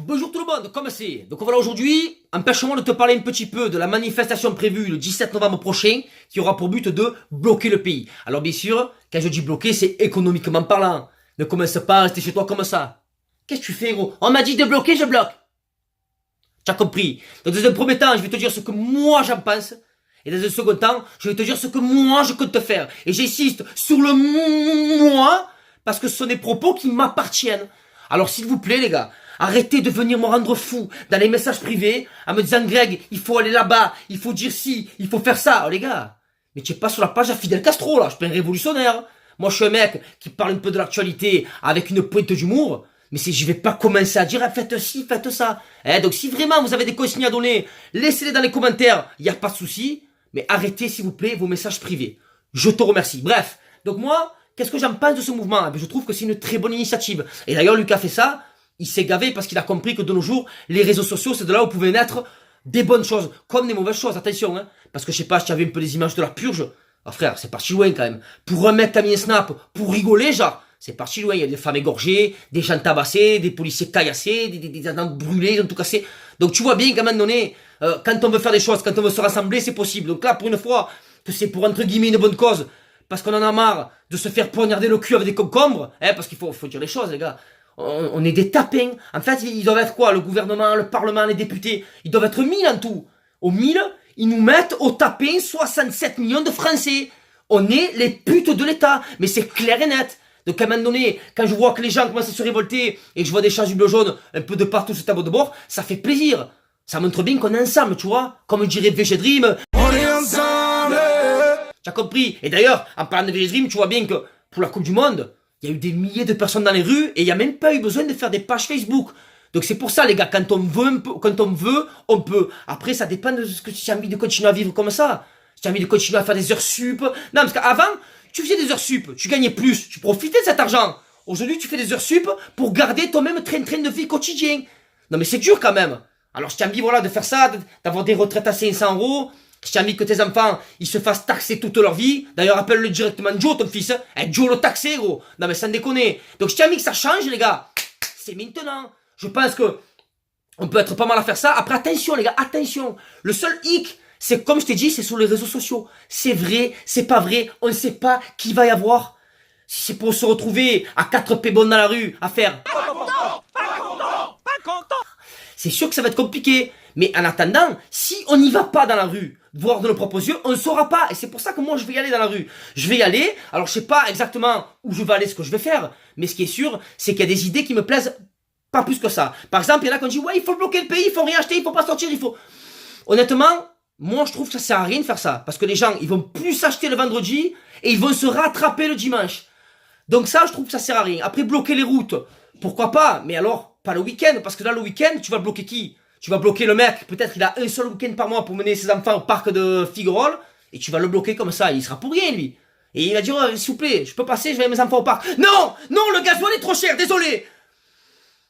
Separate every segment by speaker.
Speaker 1: Bonjour tout le monde, comment c'est? Donc voilà, aujourd'hui, empêche-moi de te parler un petit peu de la manifestation prévue le 17 novembre prochain qui aura pour but de bloquer le pays. Alors bien sûr, quand je dis bloquer, c'est économiquement parlant. Ne commence pas à rester chez toi comme ça. Qu'est-ce que tu fais, gros? On m'a dit de bloquer, je bloque. Tu as compris? Donc dans un premier temps, je vais te dire ce que moi j'en pense. Et dans un second temps, je vais te dire ce que moi je compte te faire. Et j'insiste sur le moi, parce que ce sont des propos qui m'appartiennent. Alors s'il vous plaît les gars, arrêtez de venir me rendre fou dans les messages privés en me disant Greg, il faut aller là-bas, il faut dire ci, il faut faire ça. Oh les gars, mais tu es pas sur la page à Fidel Castro là, je suis pas un révolutionnaire. Moi je suis un mec qui parle un peu de l'actualité avec une pointe d'humour. Mais si je vais pas commencer à dire faites ci, faites ça. Donc si vraiment vous avez des consignes à donner, laissez-les dans les commentaires, il n'y a pas de souci. Mais arrêtez s'il vous plaît vos messages privés. Je te remercie. Bref, donc moi, qu'est-ce que j'en pense de ce mouvement? Je trouve que c'est une très bonne initiative. Et d'ailleurs Lucas fait ça, il s'est gavé parce qu'il a compris que de nos jours, les réseaux sociaux, c'est de là où pouvaient naître des bonnes choses, comme des mauvaises choses, attention. Parce que je sais pas si tu avais un peu des images de la purge. Ah frère, c'est parti loin quand même. Pour un mec qui a mis un snap, pour rigoler genre, c'est parti loin, il y a des femmes égorgées, des gens tabassés, des policiers caillassés, des gens brûlés, ils ont tout cassé. Donc tu vois bien qu'à un moment donné, quand on veut faire des choses, quand on veut se rassembler, c'est possible. Donc là, pour une fois, que c'est pour entre guillemets une bonne cause, parce qu'on en a marre de se faire poignarder le cul avec des concombres, parce qu'il faut dire les choses les gars. On est des tapins. En fait, ils doivent être quoi? Le gouvernement, le parlement, les députés, ils doivent être 1000 en tout. Au 1000, ils nous mettent au tapin 67 millions de Français. On est les putes de l'État. Mais c'est clair et net. Donc à un moment donné, quand je vois que les gens commencent à se révolter et que je vois des chasubles jaunes un peu de partout sur le tableau de bord, ça fait plaisir. Ça montre bien qu'on est ensemble, tu vois. Comme dirait VG Dream. On est ensemble. Tu as compris? Et d'ailleurs, en parlant de VG Dream, tu vois bien que pour la Coupe du Monde, il y a eu des milliers de personnes dans les rues et il n'y a même pas eu besoin de faire des pages Facebook. Donc c'est pour ça les gars, quand on veut, on peut. Après ça dépend de ce que tu as envie de continuer à vivre comme ça. Si tu as envie de continuer à faire des heures sup. Non, parce qu'avant, tu faisais des heures sup, tu gagnais plus, tu profitais de cet argent. Aujourd'hui, tu fais des heures sup pour garder ton même train de vie quotidien. Non mais c'est dur quand même. Alors si tu as envie voilà, de faire ça, d'avoir des retraites à 500 €, si tu as envie que tes enfants, ils se fassent taxer toute leur vie, d'ailleurs appelle-le directement Joe, ton fils, Joe le taxé, gros. Non mais sans déconner. Donc si tu as envie que ça change, les gars, c'est maintenant. Je pense que on peut être pas mal à faire ça. Après, attention, les gars, attention. Le seul hic, c'est comme je t'ai dit, c'est sur les réseaux sociaux. C'est vrai, c'est pas vrai, on ne sait pas qui va y avoir. Si c'est pour se retrouver à 4 pébons dans la rue, à faire... Pas content, pas content, pas content. C'est sûr que ça va être compliqué. Mais en attendant, si on n'y va pas dans la rue, voir de nos propres yeux, on ne saura pas. Et c'est pour ça que moi, je vais y aller dans la rue. Je vais y aller. Alors, je sais pas exactement où je vais aller, ce que je vais faire. Mais ce qui est sûr, c'est qu'il y a des idées qui me plaisent pas plus que ça. Par exemple, il y en a qui ont dit, ouais, il faut bloquer le pays, il faut rien acheter, il faut pas sortir, il faut... Honnêtement, moi, je trouve que ça sert à rien de faire ça. Parce que les gens, ils vont plus s'acheter le vendredi et ils vont se rattraper le dimanche. Donc ça, je trouve que ça sert à rien. Après, bloquer les routes, pourquoi pas? Mais alors, pas le week-end. Parce que là, le week-end, tu vas bloquer qui? Tu vas bloquer le mec, peut-être qu'il a un seul week-end par mois pour mener ses enfants au parc de Figuerolles, et tu vas le bloquer comme ça, il sera pour rien lui. Et il va dire, oh, s'il vous plaît, je peux passer, je vais avec mes enfants au parc. Non, non, le gasoil est trop cher, désolé.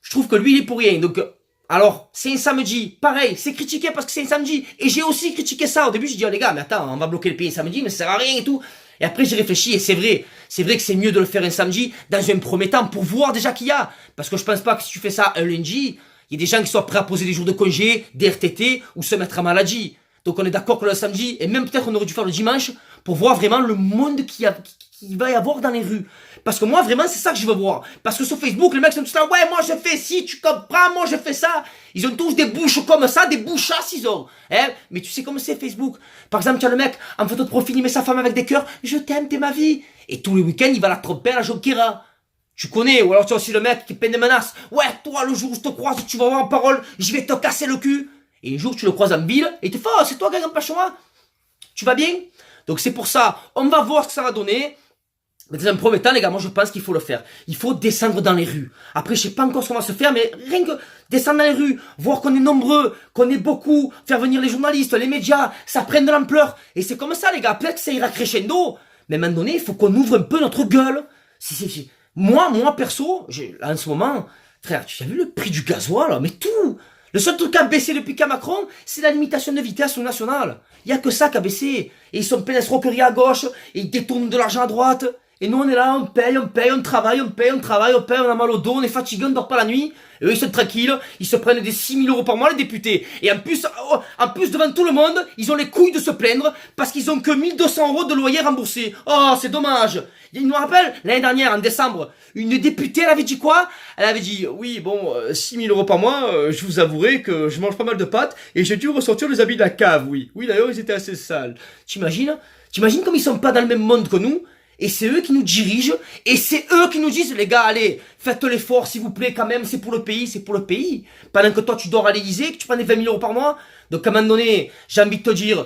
Speaker 1: Je trouve que lui, il est pour rien. Donc, alors, c'est un samedi, pareil, c'est critiqué parce que c'est un samedi. Et j'ai aussi critiqué ça. Au début, j'ai dit, oh les gars, mais attends, on va bloquer le pays un samedi, mais ça sert à rien et tout. Et après, j'ai réfléchi et c'est vrai que c'est mieux de le faire un samedi dans un premier temps pour voir déjà qu'il y a. Parce que je pense pas que si tu fais ça un lundi, il y a des gens qui sont prêts à poser des jours de congé, des RTT ou se mettre à maladie. Donc on est d'accord que le samedi, et même peut-être on aurait dû faire le dimanche, pour voir vraiment le monde qu'il va y avoir dans les rues. Parce que moi vraiment c'est ça que je veux voir. Parce que sur Facebook, les mecs sont tous là, ouais moi je fais ci, tu comprends, moi je fais ça. Ils ont tous des bouches comme ça, des bouchasses ils ont. Mais tu sais comment c'est Facebook. Par exemple, tu as le mec, en photo de profil, il met sa femme avec des cœurs, je t'aime, t'es ma vie. Et tous les week-ends, il va la tromper à la Jonquera. Tu connais, ou alors tu as aussi le mec qui peine des menaces. Ouais, toi, le jour où je te croise, tu vas avoir en parole, je vais te casser le cul. Et un jour, tu le croises en ville, et il te fait, oh, c'est toi, Greg Empêche-moi. Tu vas bien? Donc c'est pour ça, on va voir ce que ça va donner. Mais dans un premier temps, les gars, moi je pense qu'il faut le faire. Il faut descendre dans les rues. Après, je sais pas encore ce qu'on va se faire, mais rien que descendre dans les rues, voir qu'on est nombreux, qu'on est beaucoup, faire venir les journalistes, les médias, ça prenne de l'ampleur. Et c'est comme ça, les gars, peut-être que ça ira crescendo. Mais à un moment donné, il faut qu'on ouvre un peu notre gueule. Moi, perso, là, en ce moment, frère, tu as vu le prix du gasoil, là, mais tout. Le seul truc qui a baissé depuis qu'à Macron, c'est la limitation de vitesse au national. Il n'y a que ça qui a baissé. Et ils sont pleins d'escroqueries à gauche, et ils détournent de l'argent à droite. Et nous, on est là, on paye, on travaille, on a mal au dos, on est fatigué, on dort pas la nuit. Et eux, ils sont tranquilles, ils se prennent des 6 000 € par mois, les députés. Et en plus, devant tout le monde, ils ont les couilles de se plaindre parce qu'ils ont que 1 200 € de loyer remboursé. Oh, c'est dommage. Il me rappelle, l'année dernière, en décembre, une députée, elle avait dit quoi? Elle avait dit, oui, bon, 6 000 € par mois, je vous avouerai que je mange pas mal de pâtes et j'ai dû ressortir les habits de la cave, oui. Oui, d'ailleurs, ils étaient assez sales. T'imagines comme ils sont pas dans le même monde que nous? Et c'est eux qui nous dirigent, et c'est eux qui nous disent, les gars, allez, faites l'effort, s'il vous plaît, quand même, c'est pour le pays. Pendant que toi, tu dors à l'Élysée, que tu prends des 20 000 € par mois. Donc, à un moment donné, j'ai envie de te dire,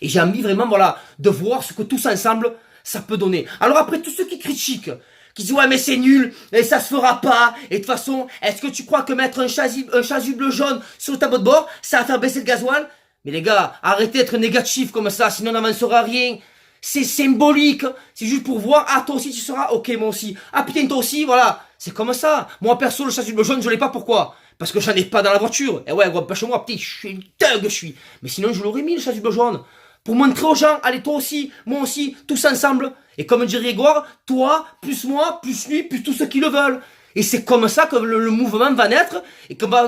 Speaker 1: et j'ai envie vraiment, voilà, de voir ce que tous ensemble, ça peut donner. Alors après, tous ceux qui critiquent, qui disent, ouais, mais c'est nul, et ça se fera pas, et de toute façon, est-ce que tu crois que mettre un chasuble jaune sur le tableau de bord, ça va faire baisser le gasoil? Mais les gars, arrêtez d'être négatifs comme ça, sinon on n'avancera rien. C'est symbolique, c'est juste pour voir, ah toi aussi tu seras, ok moi aussi, ah putain toi aussi, voilà. C'est comme ça. Moi perso le chasuble jaune je l'ai pas, pourquoi? Parce que j'en ai pas dans la voiture. Et ouais gros, pêche-moi, petit, je suis une thug je suis. Mais sinon je l'aurais mis le chasuble jaune. Pour montrer aux gens, allez toi aussi, moi aussi, tous ensemble. Et comme dirait Grégoire, toi, plus moi, plus lui, plus tous ceux qui le veulent. Et c'est comme ça que le mouvement va naître, et qu'il va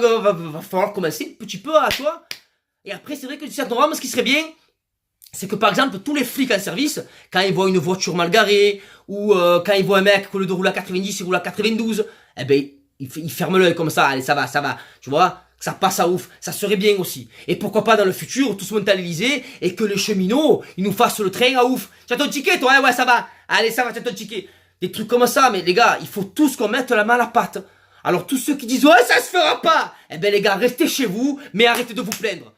Speaker 1: falloir commencer un petit peu à toi. Et après, c'est vrai que du 7 novembre, ce qui serait bien, c'est que par exemple, tous les flics en service, quand ils voient une voiture mal garée, ou quand ils voient un mec qu'au lieu de rouler à 90, il roule à 92, eh ben, ils ferment l'œil comme ça, allez, ça va, tu vois, ça passe à ouf, ça serait bien aussi. Et pourquoi pas dans le futur, tous monter à l'Elysée, et que les cheminots, ils nous fassent le train à ouf. Tu as ton ticket, toi, ouais, ça va, allez, ça va, tu as ton ticket. Des trucs comme ça, mais les gars, il faut tous qu'on mette la main à la pâte. Alors tous ceux qui disent, ouais, ça se fera pas, eh ben les gars, restez chez vous, mais arrêtez de vous plaindre.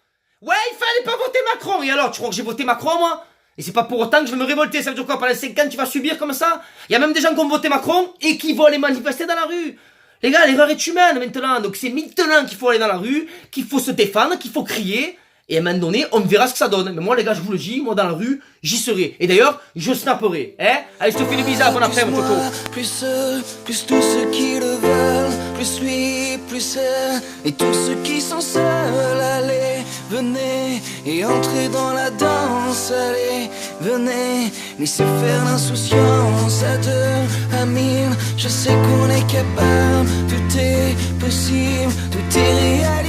Speaker 1: Ouais, il fallait pas voter Macron. Et alors, tu crois que j'ai voté Macron, moi? Et c'est pas pour autant que je vais me révolter. Ça veut dire quoi? Pendant 5 ans, tu vas subir comme ça? Il y a même des gens qui ont voté Macron et qui vont aller manifester dans la rue. Les gars, l'erreur est humaine maintenant. Donc c'est maintenant qu'il faut aller dans la rue, qu'il faut se défendre, qu'il faut crier. Et à un moment donné, on verra ce que ça donne. Mais moi, les gars, je vous le dis, moi, dans la rue, j'y serai. Et d'ailleurs, je snapperai. Hein? Allez, je te fais des bisous. Bon après-midi, mon Toto.
Speaker 2: Plus eux, plus tous ceux qui le veulent. Plus lui, plus elle. Et tous ceux qui sont seuls. Allez, venez et entrez dans la danse. Allez, venez, laissez faire l'insouciance. À 2, à 1000, je sais qu'on est capable. Tout est possible, tout est réel.